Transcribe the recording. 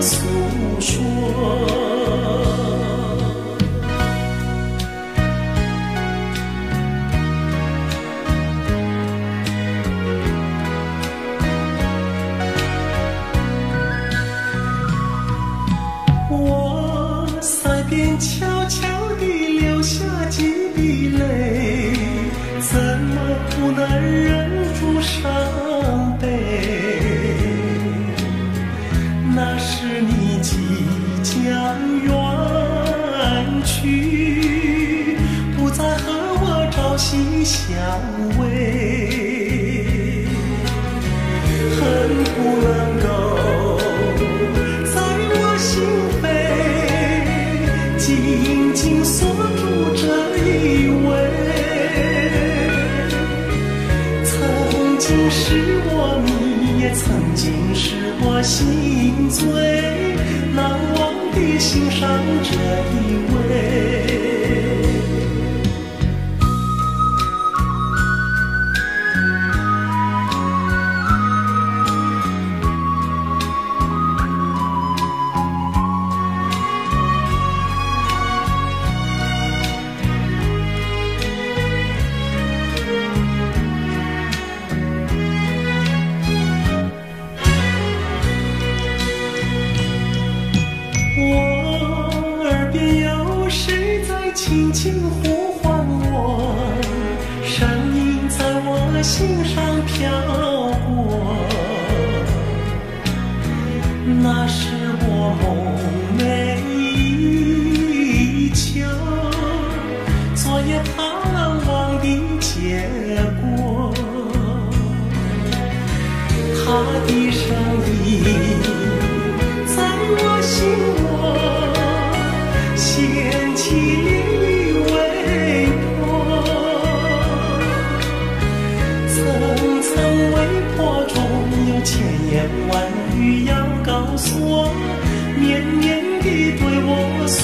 诉说。我腮边悄悄地流下几滴泪，怎么不能忍住伤悲？那时你即将远去，不再和我朝夕相偎，恨不能够在我心扉紧紧锁住这一位。曾经是我迷，也曾经是我心醉，难忘地欣赏这一位。我耳边有谁在轻轻呼唤我，声音在我心上飘过。那是我梦寐以求，昨夜盼望的结果。他的声音在我心窝，掀起涟漪微波，层层微波中有千言万语要告诉我，绵绵地对我诉